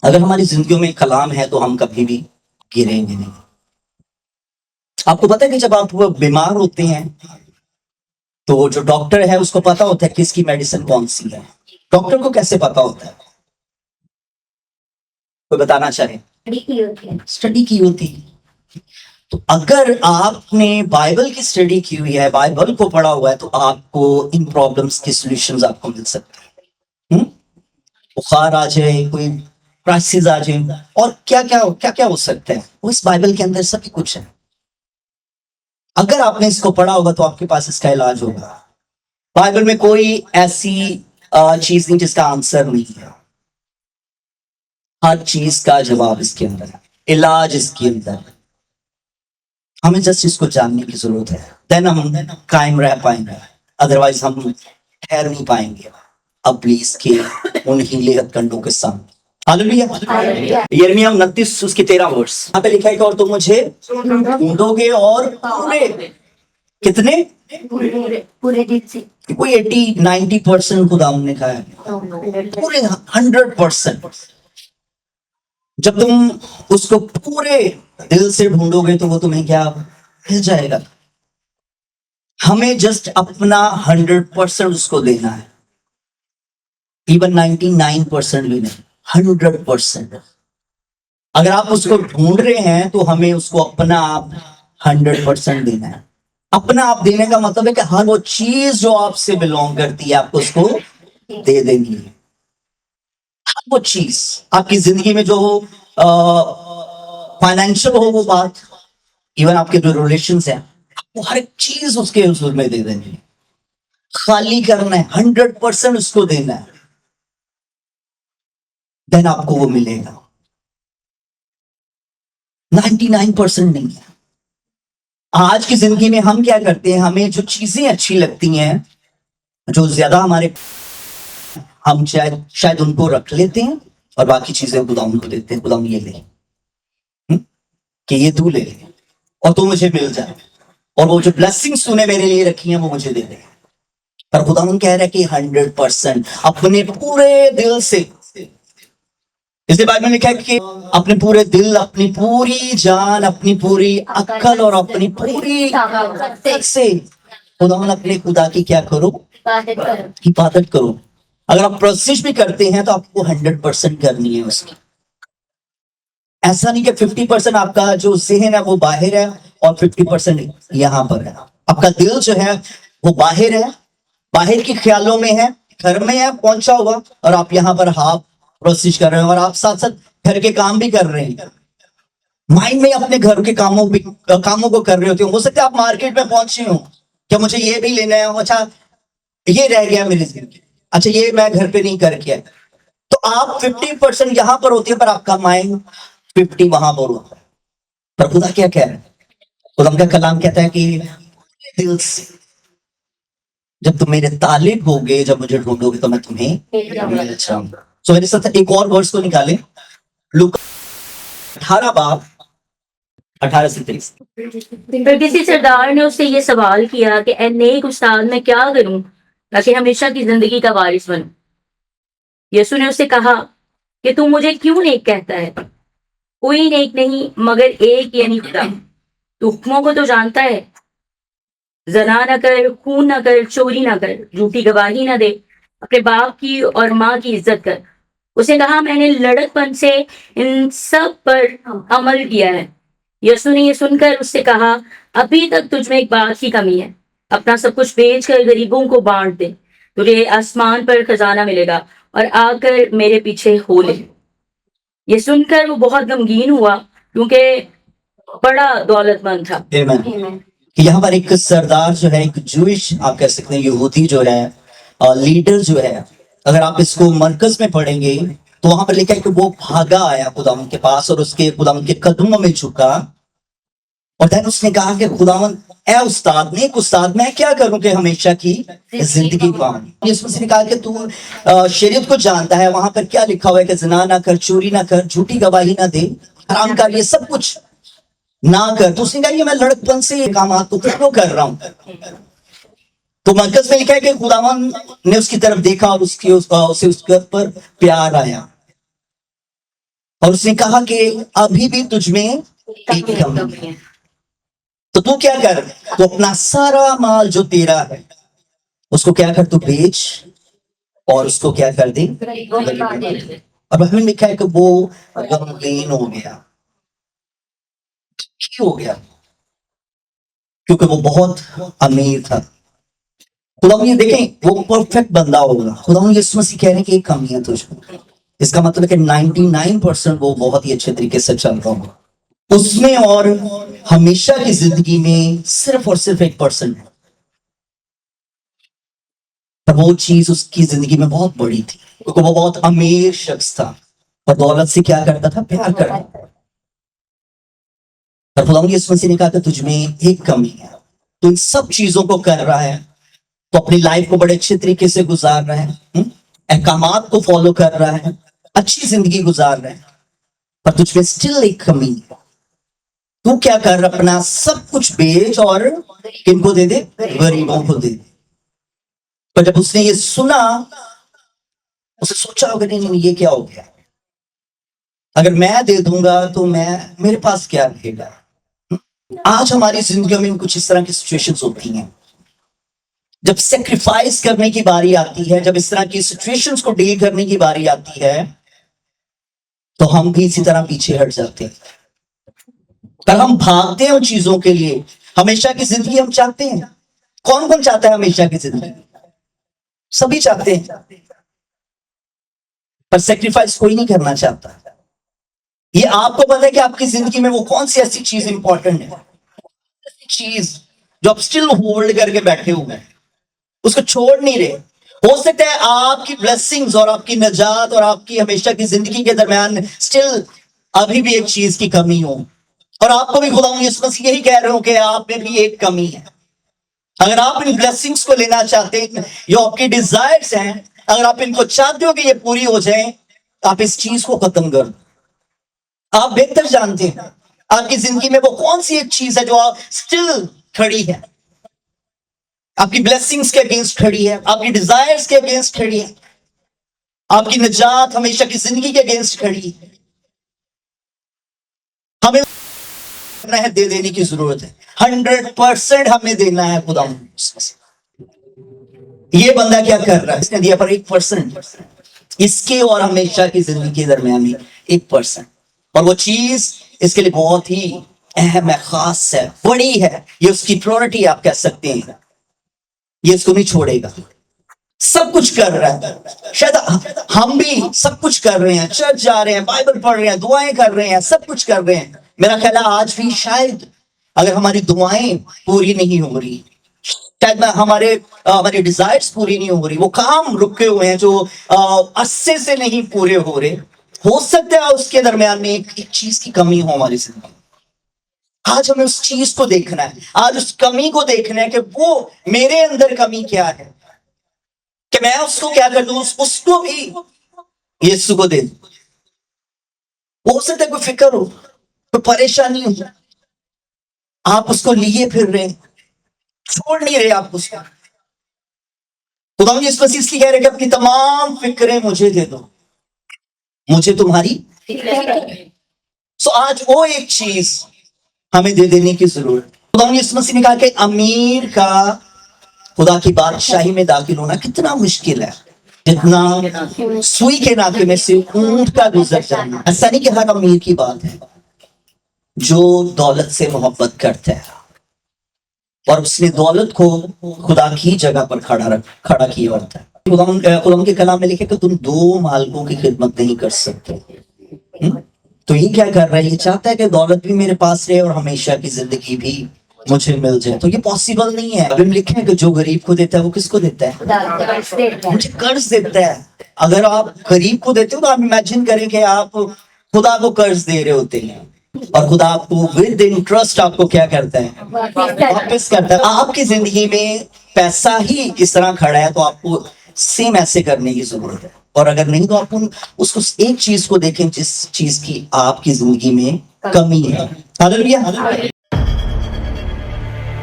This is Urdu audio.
اگر ہماری زندگیوں میں کلام ہے تو ہم کبھی بھی گریں گے نہیں. آپ کو پتا ہے کہ جب آپ بیمار ہوتے ہیں تو جو ڈاکٹر ہے اس کو پتا ہوتا ہے کس کی میڈیسن کون سی ہے. ڈاکٹر کو کیسے پتا ہوتا ہے؟ کوئی بتانا چاہے؟ اسٹڈی کی ہوتی ہے. تو اگر آپ نے بائبل کی اسٹڈی کی ہوئی ہے، بائبل کو پڑھا ہوا ہے، تو آپ کو ان پرابلمس کے سولوشنز آپ کو مل سکتے ہیں. بخار آ جائے، کوئی کرائسس آ جائے، اور کیا کیا کیا کیا ہو سکتا ہے، وہ اس بائبل کے اندر سب کچھ ہے. اگر آپ نے اس کو پڑھا ہوگا تو آپ کے پاس اس کا علاج ہوگا. بائبل میں کوئی ایسی چیز نہیں جس کا آنسر نہیں ہے. ہر چیز کا جواب اس کے اندر ہے، علاج اس کے اندر ہے. ہمیں جسٹ اس کو جاننے کی ضرورت ہے، دین ہم قائم رہ پائیں گے. ادروائز ہم ٹھہر نہیں پائیں گے ابلیس کے ان ہیلے کنڈوں کے سامنے. ہاللیلویا. یرمیا 29 اس کی 13 ورس یہاں پہ لکھا ہے کہ اور تم مجھے ڈھونڈو گے اور پورے کتنے پورے دل سے. کوئی 80-90% خدا نے کہا ہے، پورے 100%. جب تم اس کو پورے دل سے ڈھونڈو گے تو وہ تمہیں کیا مل جائے گا. ہمیں جسٹ اپنا 100% اس کو دینا ہے، ایون 99% بھی نہیں، 100%. اگر آپ اس کو ڈھونڈ رہے ہیں تو ہمیں اس کو اپنا آپ 100% دینا ہے. اپنا آپ دینے کا مطلب ہے کہ ہر وہ چیز جو آپ سے بلونگ کرتی ہے آپ کو اس کو دے دینی ہے. ہر وہ چیز آپ کی زندگی میں جو فائنینشیل ہو وہ بات، ایون آپ کے جو ریلیشنز ہیں، وہ ہر ایک چیز اس کے حضور میں دے دینی ہے. خالی کرنا ہے، 100% اس کو دینا ہے، دین آپ کو وہ ملے گا. 99% نہیں ہے. آج کی زندگی میں ہم کیا کرتے ہیں، ہمیں جو چیزیں اچھی لگتی ہیں، جو زیادہ ہمارے، ہم شاید ان کو رکھ لیتے ہیں اور باقی چیزیں خدا ان کو دیتے ہیں. خدا یہ لے کہ یہ تو لے اور تو مجھے مل جائے، اور وہ جو بلیسنگز تو نے میرے لیے رکھی ہیں وہ مجھے دے دے. پر خدا ان کہہ رہا ہے کہ 100% اپنے پورے دل سے. اس لیے بائبل میں لکھا ہے کہ اپنے پورے دل، اپنی پوری جان، اپنی پوری عقل اور اپنی پوری طاقت سے اپنے خدا کی کیا کرو، حفاظت کرو. اگر آپ پرسش بھی کرتے ہیں تو آپ کو 100% کرنی ہے اس کی. ایسا نہیں کہ 50% آپ کا جو ذہن ہے وہ باہر ہے اور 50% یہاں پر ہے. آپ کا دل جو ہے وہ باہر ہے، باہر کے خیالوں میں ہے، گھر میں ہے پہنچا ہوا، اور آپ یہاں پر ہاف پروسیس کر رہے ہیں، اور آپ ساتھ ساتھ گھر کے کام بھی کر رہے ہیں. مائنڈ میں اپنے گھر کے کاموں کو کر رہے ہوتے ہیں. ہو سکتا ہے آپ مارکیٹ میں پہنچے ہوں، کیا مجھے یہ بھی لینا ہے، اچھا یہ رہ گیا میری زندگی، اچھا یہ میں گھر پہ نہیں کر کے. تو آپ 50% یہاں پر ہوتی ہے پر آپ کا مائنڈ 50 وہاں پر ہوتا ہے. پر خدا کیا کہہ رہا ہے؟ خدا کا کلام کہتا ہے کہ دل سے جب تم میرے طالب ہوگے، جب مجھے ڈھونڈو گے تو میں تمہیں مل جاؤں گا. سو میرے ساتھ ایک اور ورس کو نکالیں، لوکا 18 باب 18 سے 23. پھر کسی سردار نے اس سے یہ سوال کیا کہ اے نیک استاد، میں کیا کروں تاکہ ہمیشہ کی زندگی کا وارث بنوں؟ یسوع نے اس سے کہا کہ تم مجھے کیوں نیک کہتا ہے؟ کوئی نیک نہیں مگر ایک، یعنی خدا. تو حکموں کو تو جانتا ہے، زنا نہ کر، خون نہ کر، چوری نہ کر، جھوٹی گواہی نہ دے، اپنے باپ کی اور ماں کی عزت کر. اس نے کہا میں نے لڑک پن سے ان سب پر عمل کیا ہے. یسوع نے یہ سن کر اس سے کہا ابھی تک تجھ میں ایک بات کی کمی ہے، اپنا سب کچھ بیچ کر غریبوں کو بانٹ دے، تجھے آسمان پر خزانہ ملے گا، اور آ کر میرے پیچھے ہو لے. یہ سن کر وہ بہت غمگین ہوا کیونکہ بڑا دولت مند تھا. کہ یہاں پر ایک سردار جو ہے، ایک جوئش آپ کہہ سکتے ہیں، یہودی جو ہے، لیڈر جو ہے، اگر آپ اس کو مرکز میں پڑھیں گے تو وہاں پر لکھا ہے کہ وہ بھاگا آیا خداوند کے پاس اور اس کے خداوند کے قدموں میں جھکا، اور دین اس نے کہا کہ خداوند اے استاد، نیک استاد، میں کیا کروں کہ ہمیشہ کی زندگی پاؤں؟ یسوع سے نے کہا کہ تو شریعت کو جانتا ہے، وہاں پر کیا لکھا ہوا ہے کہ زنا نہ کر، چوری نہ کر، جھوٹی گواہی نہ دے، حرام کار، یہ سب کچھ نہ کر. تو اس نے کہا یہ میں لڑکپن سے یہ کامات کو کیوں کر رہا ہوں؟ تو مرکز میں لکھا ہے کہ خداوند نے اس کی طرف دیکھا اور اسے اس پر پیار آیا. اور اس نے کہا کہ ابھی بھی تجھ میں ایک کمی ہے. تو تو کیا کر, تو اپنا سارا مال جو تیرا ہے اس کو کیا کر, تو بیچ اور اس کو کیا کر دے. اب ہمیں لکھا ہے کہ وہ غمگین ہو گیا. کیوں ہو گیا؟ کیونکہ وہ بہت امیر تھا. خدا یہ دیکھیں وہ پرفیکٹ بندہ ہوگا. خدا یسوع مسیح کہہ رہے ہیں کہ ایک کمی ہے تجھ میں. اس کا مطلب ہے کہ 99% وہ بہت ہی اچھے طریقے سے چل رہا ہوگا. اس میں اور ہمیشہ کی زندگی میں صرف اور صرف 1% ہے. پر وہ چیز اس کی زندگی میں بہت بڑی تھی کیونکہ وہ بہت امیر شخص تھا اور دولت سے کیا کرتا تھا, پیار کرتا تھا. پر خدا یسوع مسیح نے کہا کہ تجھ میں ایک کمی ہے. تو ان سب چیزوں کو کر رہا ہے, تو اپنی لائف کو بڑے اچھے طریقے سے گزار رہا ہے, احکامات کو فالو کر رہا ہے, اچھی زندگی گزار رہا ہے, پر تجھ میں سٹل ایک کمی ہے. تو کیا کر, اپنا سب کچھ بیچ اور کن کو دے دے, غریبوں کو دے دے. پر جب اس نے یہ سنا اسے سوچا ہوگا نہیں یہ کیا ہو گیا, اگر میں دے دوں گا تو میرے پاس کیا رہے گا. آج ہماری زندگیوں میں کچھ اس طرح کی سچویشنز ہوتی ہیں جب سیکریفائس کرنے کی باری آتی ہے, جب اس طرح کی سچویشنز کو ڈیل کرنے کی باری آتی ہے تو ہم بھی اسی طرح پیچھے ہٹ جاتے ہیں. پر ہم بھاگتے ہیں ان چیزوں کے لیے. ہمیشہ کی زندگی ہم چاہتے ہیں. کون کون چاہتا ہے ہمیشہ کی زندگی؟ سبھی چاہتے ہیں, پر سیکریفائس کوئی نہیں کرنا چاہتا. یہ آپ کو پتا ہے کہ آپ کی زندگی میں وہ کون سی ایسی چیز امپورٹنٹ ہے, چیز جو آپ سٹل ہولڈ کر کے بیٹھے ہوئے ہیں, اس کو چھوڑ نہیں رہے. ہو سکتا ہے آپ کی بلیسنگز اور آپ کی نجات اور آپ کی ہمیشہ کی زندگی کے درمیان سٹل ابھی بھی ایک چیز کی کمی ہو, اور آپ کو بھی خدا یسوع مسیح یہی کہہ رہے ہو کہ آپ میں بھی ایک کمی ہے. اگر آپ ان بلیسنگز کو لینا چاہتے ہیں, جو آپ کی ڈیزائرز ہیں, اگر آپ ان کو چاہتے ہو کہ یہ پوری ہو جائیں, آپ اس چیز کو ختم کر. آپ بہتر جانتے ہیں آپ کی زندگی میں وہ کون سی ایک چیز ہے جو آپ سٹل کھڑی ہے, آپ کی بلیسنگز کے اگینسٹ کھڑی ہے, آپ کی ڈیزائرز کے اگینسٹ کھڑی ہے, آپ کی نجات ہمیشہ کی زندگی کے اگینسٹ کھڑی ہے. ہمیں دے دینے کی ضرورت ہے. 100% ہمیں دینا ہے. خدا یہ بندہ کیا کر رہا ہے, اس نے دیا پر 1%. اس کے اور ہمیشہ کی زندگی کے درمیان میں 1%, اور وہ چیز اس کے لیے بہت ہی اہم ہے, خاص ہے, بڑی ہے. یہ اس کی پریورٹی آپ کہہ سکتے ہیں. یہ اس کو نہیں چھوڑے گا. سب کچھ کر رہا ہے. شاید ہم بھی سب کچھ کر رہے ہیں, چرچ جا رہے ہیں, بائبل پڑھ رہے ہیں, دعائیں کر رہے ہیں, سب کچھ کر رہے ہیں. میرا خیال ہے آج بھی شاید اگر ہماری دعائیں پوری نہیں ہو رہی, شاید ہماری ڈیزائرز پوری نہیں ہو رہی, وہ کام رکے ہوئے ہیں جو عرصے سے نہیں پورے ہو رہے, ہو سکتا ہے اس کے درمیان میں ایک چیز کی کمی ہو ہماری زندگی. آج ہمیں اس چیز کو دیکھنا ہے, آج اس کمی کو دیکھنا ہے کہ وہ میرے اندر کمی کیا ہے, کہ میں اس کو کیا کر دوں, اس کو بھی یسوع کو دے دوں. ہو سکتا ہے کوئی فکر ہو, کوئی پریشانی ہو, آپ اس کو لیے پھر رہے, چھوڑ نہیں رہے آپ اس کو. خدا یسوع مسیح اس لیے کہہ رہے کہ اپنی تمام فکریں مجھے دے دو, مجھے تمہاری. سو آج وہ ایک چیز ہمیں دے دینے کی ضرورت. خدا یسوع مسیح نے کہا کہ امیر کا خدا کی بادشاہی میں داخل ہونا کتنا مشکل ہے, جتنا سوئی کے ناکے میں سے اونٹ کا گزر جانا. ایسا نہیں کہ ہر امیر کی بات ہے جو دولت سے محبت کرتا ہے اور اس نے دولت کو خدا کی جگہ پر کھڑا کیا ہوتا ہے. خدا کے کلام میں لکھے کہ تم 2 مالکوں کی خدمت نہیں کر سکتے. تو یہ کیا کر رہا ہے, یہ چاہتا ہے کہ دولت بھی میرے پاس رہے اور ہمیشہ کی زندگی بھی مجھے مل جائے. تو یہ پاسبل نہیں ہے. ابھی لکھے کہ جو غریب کو دیتا ہے وہ کس کو دیتا ہے, مجھے قرض دیتا ہے. اگر آپ غریب کو دیتے ہو تو آپ امیجن کریں کہ آپ خدا کو قرض دے رہے ہوتے ہیں, اور خدا آپ کو ود انٹرسٹ آپ کو کیا کرتا ہے, واپس کرتا ہے. آپ کی زندگی میں پیسہ ہی کس طرح کھڑا ہے تو آپ کو سیم ایسے کرنے کی ضرورت ہے. اور اگر نہیں تو آپ اس کو ایک چیز کو دیکھیں جس چیز کی آپ کی زندگی میں کمی ہے. ہاللیلویا.